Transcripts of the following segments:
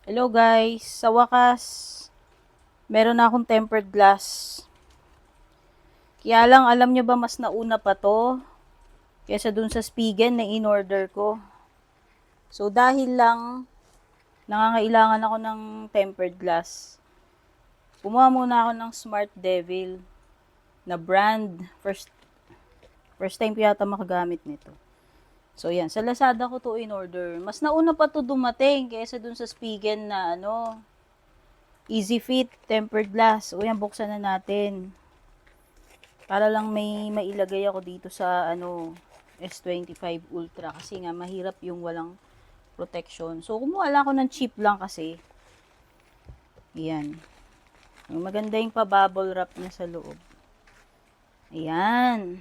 Hello guys, sa wakas, meron na akong tempered glass. Kaya lang, alam nyo ba mas nauna pa to kesa dun sa Spigen na in-order ko. So dahil lang nangangailangan ako ng tempered glass, kumuha muna ako ng Smart Devil na brand. First time ko yata makagamit nito. So yan, sa Lazada ko to in-order. Mas nauna pa to dumating kesa dun sa Spigen na Easy Fit tempered glass. O yan, buksan na natin. Para lang may mailagay ako dito sa S25 Ultra kasi nga mahirap yung walang protection. So kumuha lang ako ng cheap lang kasi. Ayan. Maganda yung pa-bubble wrap niya sa loob. Ayan.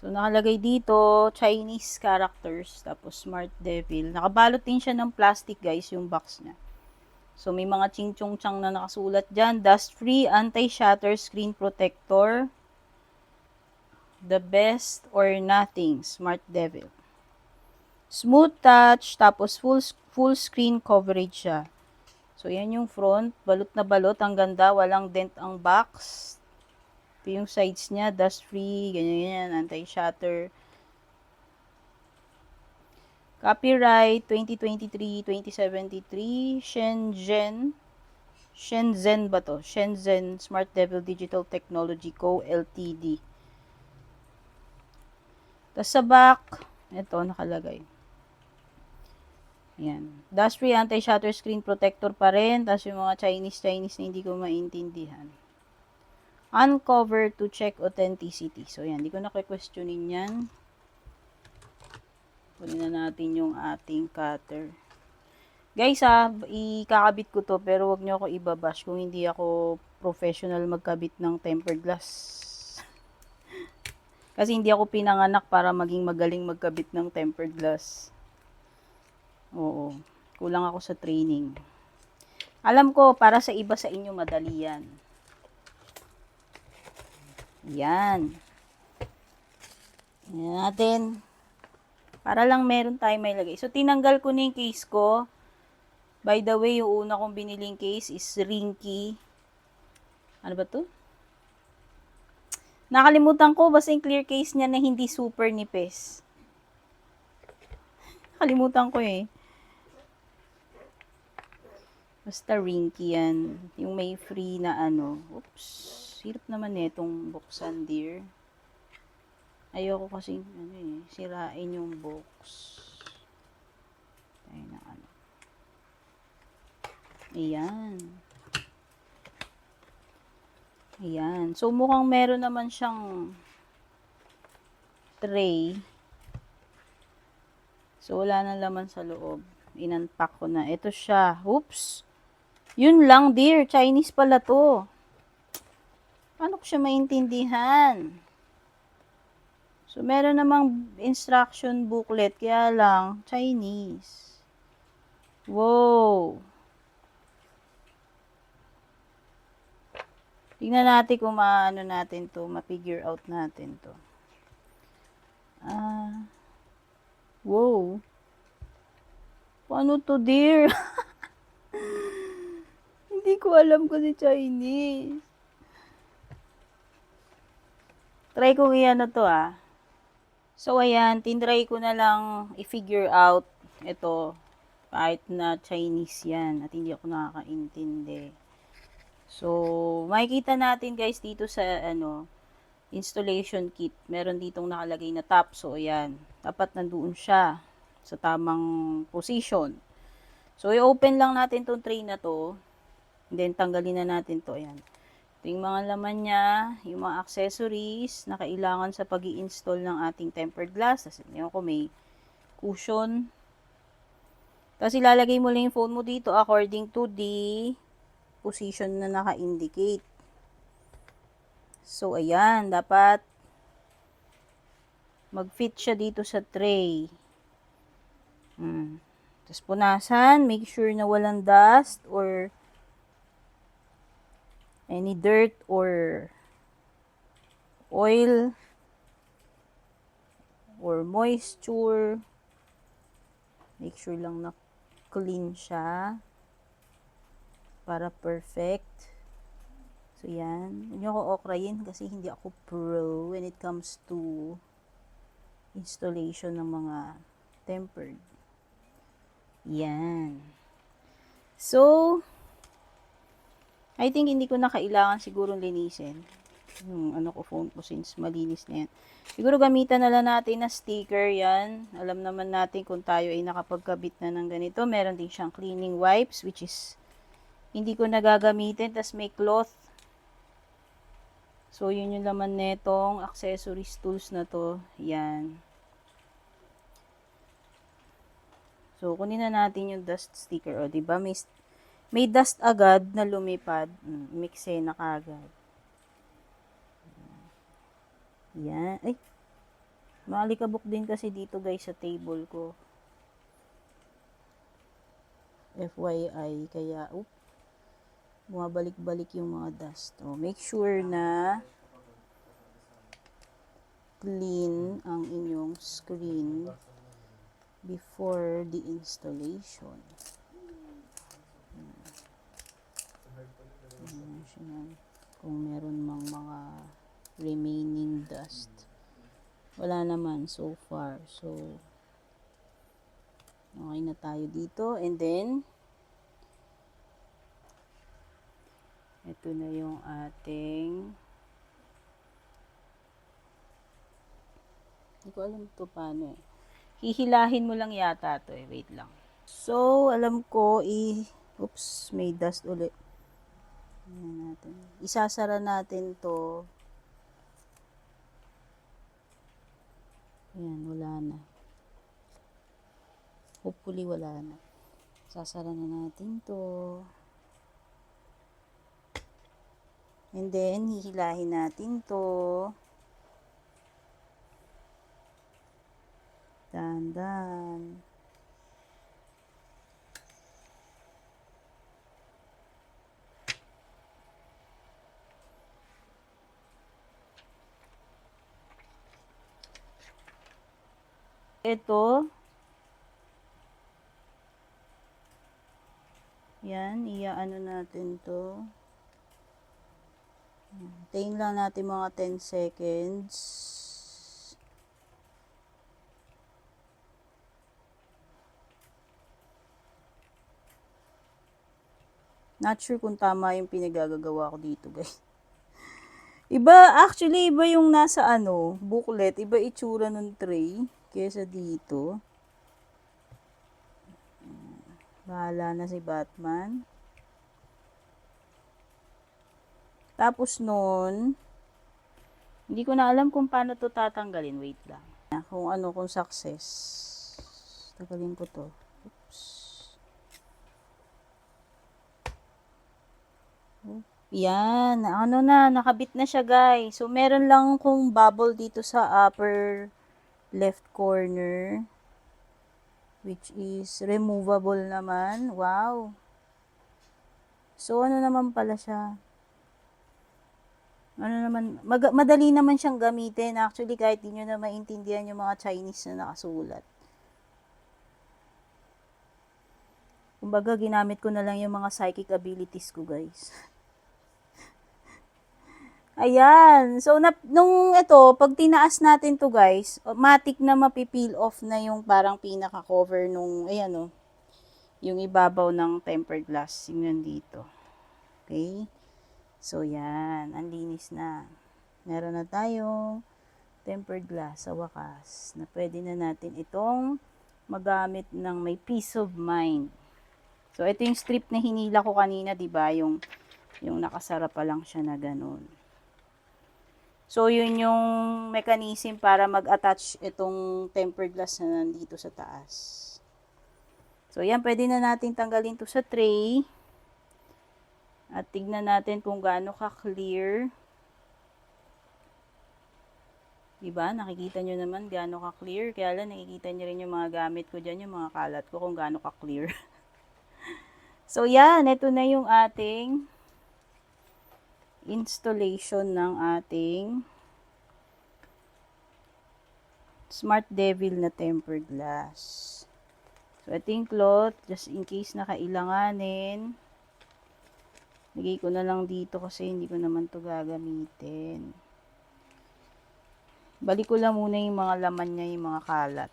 So nakalagay dito Chinese characters tapos Smart Devil. Nakabalot din siya ng plastic guys yung box niya. So may mga ching-chong-chang na nakasulat dyan. Dust-free anti-shatter screen protector. The best or nothing, Smart Devil. Smooth touch, tapos full screen coverage siya. So, yan yung front. Balot na balot. Ang ganda. Walang dent ang box. Ito yung sides niya. Dust-free. Ganyan yan. Anti-shatter. Copyright 2023-2073. Shenzhen ba to? Shenzhen Smart Devil Digital Technology Co. Ltd. Tapos sa back, ito nakalagay. Ayan. Dust-free anti-shatter screen protector pa rin. Tapos yung mga Chinese na hindi ko maintindihan. Uncover to check authenticity. So, yan. Hindi ko na questionin yan. Kunin na natin yung ating cutter. Guys, ikakabit ko to pero wag nyo ako ibabash kung hindi ako professional magkabit ng tempered glass. Kasi hindi ako pinanganak para maging magaling magkabit ng tempered glass. Oo. Kulang ako sa training. Alam ko, para sa iba sa inyo, madali yan. Yan. Yan natin. Para lang meron tayo may lagay. So, tinanggal ko na yung case ko. By the way, yung una kong biniling case is Rinky. Ano ba to? Nakalimutan ko, basta yung clear case niya na hindi super nipis. Nakalimutan ko eh. Basta Rinky yan. Yung may free na Oops. Hirap naman eh itong buksan, dear. Ayoko kasi sirain yung box. Tayo na Ayan. Ayan. So, mukhang meron naman siyang tray. So, wala na laman sa loob. In-unpack ko na. Ito siya. Oops. Yun lang, dear. Chinese pala to. Paano ko siya maintindihan? So, meron namang instruction booklet. Kaya lang, Chinese. Wow. Tingnan natin kung maano natin to, ma-figure out natin to. Wow. Paano to, dear? Hindi ko alam kung si Chinese. Try ko iyan to So, ayan, tinry ko na lang i-figure out ito. Kahit na Chinese yan at hindi ako nakakaintindi. So, makikita natin guys dito sa installation kit. Meron ditong nakalagay na top. So, ayan. Dapat nandoon siya sa tamang position. So, i-open lang natin tong tray na to. And then, tanggalin na natin to. Ayan. Ito yung mga laman niya, yung mga accessories na kailangan sa pag install ng ating tempered glass. Tapos, yun ko may cushion. Tapos, ilalagay mo lang yung phone mo dito according to the position na naka-indicate. So, ayan. Dapat mag-fit siya dito sa tray. Tapos, punasan. Make sure na walang dust or any dirt or oil or moisture. Make sure lang na clean siya. Para perfect. So, yan. Huwag niyo ako okrayin kasi hindi ako pro when it comes to installation ng mga tempered. Yan. So, I think hindi ko na kailangan siguro linisin. Yung phone ko since malinis na yan. Siguro gamitan na lang natin na sticker yan. Alam naman natin kung tayo ay nakapagkabit na ng ganito. Meron din siyang cleaning wipes which is hindi ko nagagamitin. Tas may cloth. So, yun yung laman netong accessories tools na to. Yan. So, kunin na natin yung dust sticker. O, diba? May dust agad na lumipad. Mixe na kagad. Yan. Ay, maalikabok din kasi dito guys sa table ko. FYI. Kaya, bumabalik-balik yung mga dust. O, make sure na clean ang inyong screen before the installation. Kung meron mang mga remaining dust. Wala naman so far. So, okay na tayo dito. And then, ito na yung ating, hindi ko alam ito paano eh. Hihilahin mo lang yata to eh. Wait lang. So, alam ko oops, may dust ulit. Ayan natin. Isasara natin to. Ayan, wala na. Hopefully, wala na. Sasara na natin to. And then, hihilahin natin to. Dandan. Ito. Yan, iaano natin to. Tayin lang natin mga 10 seconds. Not sure kung tama yung pinagagagawa ko dito, guys. Actually, iba yung nasa booklet. Iba itsura ng tray kesa dito. Bahala na si Batman. Tapos nun, hindi ko na alam kung paano to tatanggalin. Wait lang. Kung success. Tagalin ko to. Oops. Yan. Nakabit na siya guys. So, meron lang kung bubble dito sa upper left corner. Which is removable naman. Wow. So, naman pala siya. Madali naman siyang gamitin. Actually, kahit di nyo na maintindihan yung mga Chinese na nakasulat. Kumbaga, ginamit ko na lang yung mga psychic abilities ko, guys. Ayan. So, pag tinaas natin to guys, matik na mapipeel off na yung parang pinaka-cover nung, yung ibabaw ng tempered glass. Yung nandito. Okay? So, yan. Ang linis na. Meron na tayong tempered glass sa wakas na pwede na natin itong magamit ng may peace of mind. So, ito yung strip na hinila ko kanina, diba? Yung nakasara pa lang siya na ganun. So, yun yung mechanism para mag-attach itong tempered glass na nandito sa taas. So, yan. Pwede na natin tanggalin to sa tray. At tignan natin kung gaano ka-clear. Diba? Nakikita nyo naman gaano ka-clear. Kaya lang nakikita nyo rin yung mga gamit ko dyan, yung mga kalat ko kung gaano ka-clear. So, yan. Ito na yung ating installation ng ating Smart Devil na tempered glass. So, ito yung cloth, just in case na kailanganin. Lagay ko na lang dito kasi hindi ko naman to gagamitin. Balik ko lang muna yung mga laman niya, yung mga kalat.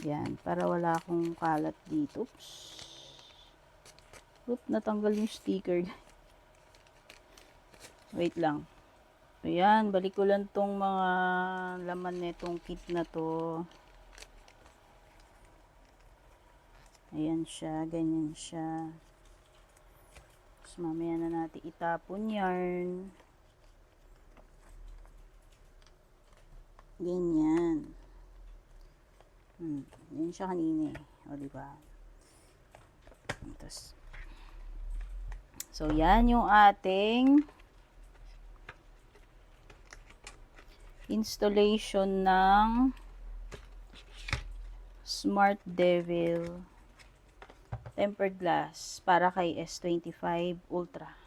Yan, para wala akong kalat dito. Oops. Oop, natanggal yung sticker. Wait lang. Ayan, balik ko lang tong mga laman netong kit na to. Ayan siya, ganyan siya. Tapos mamaya na natin itapon yarn. Ganyan. Yan siya kanina eh. O, diba? Tapos, so, yan yung ating installation ng Smart Devil tempered glass para kay S25 Ultra.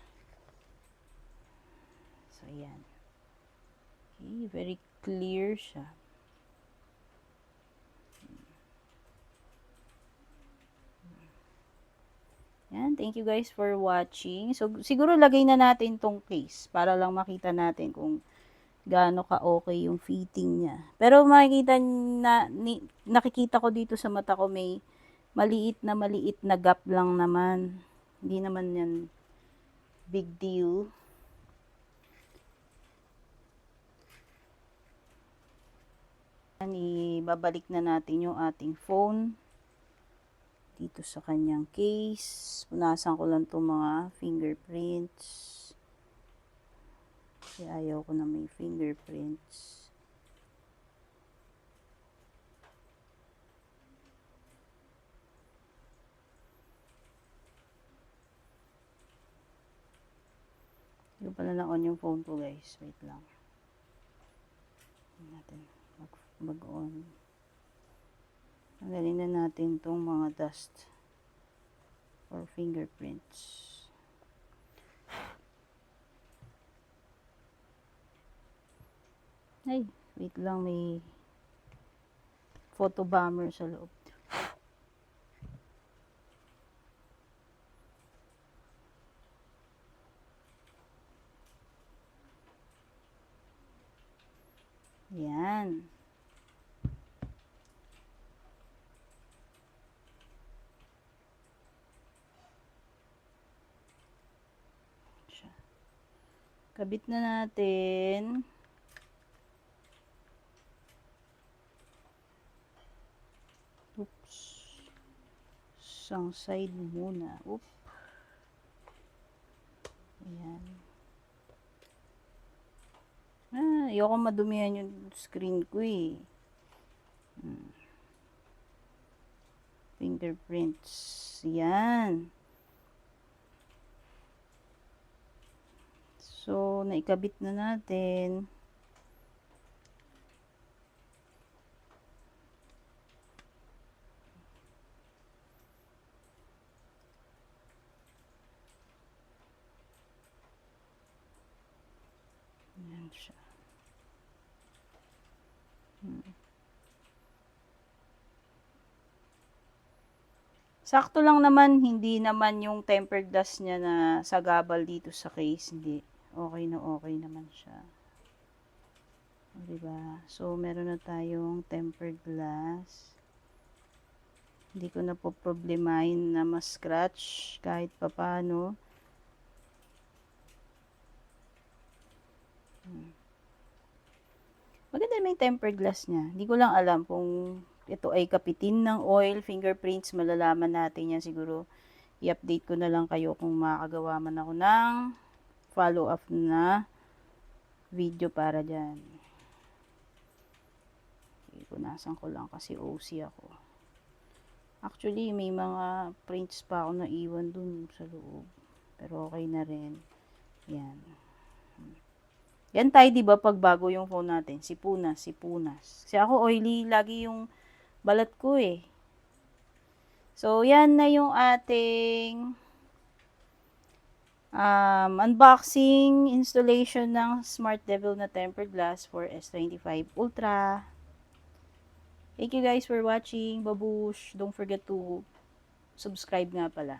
So, yan. Okay, very clear siya. Yan, thank you guys for watching. So, siguro lagay na natin tong case para lang makita natin kung gaano ka-okay yung fitting niya. Pero makikita na, nakikita ko dito sa mata ko may maliit na gap lang naman. Hindi naman yan big deal. Ibabalik na natin yung ating phone dito sa kanyang case. Punasan ko lang itong mga fingerprints. Kasi ayaw ko na may fingerprints. Hindi ko pala na-on yung phone ko guys. Wait lang. Natin mag-on. Tanggalin na natin itong mga dust or fingerprints. Ay, wait lang, may photo bomber sa loob. Yan. Kabit na natin. Oops. Isang side muna. Oops. Ayan. Ayoko madumihan yung screen ko eh. Fingerprints. Yan. So, naikabit na natin. Yan siya. Sakto lang naman, hindi naman yung tempered glass niya na sagabal dito sa case. Hindi. Okay na okay naman siya. O, diba? So, meron na tayong tempered glass. Hindi ko na po problemahin na ma-scratch kahit papano. Maganda naman yung tempered glass niya. Hindi ko lang alam kung ito ay kapitin ng oil, fingerprints, malalaman natin yan siguro. I-update ko na lang kayo kung makakagawa man ako ng follow-up na video para dyan. Punasan ko lang kasi OC ako. Actually, may mga prints pa ako na iwan dun sa loob. Pero okay na rin. Yan. Yan tayo, diba, pag bago yung phone natin. Sipunas. Kasi ako oily lagi yung balat ko eh. So, yan na yung ating unboxing, installation ng Smart Devil na tempered glass for S25 Ultra. Thank you guys for watching. Babush. Don't forget to subscribe nga pala.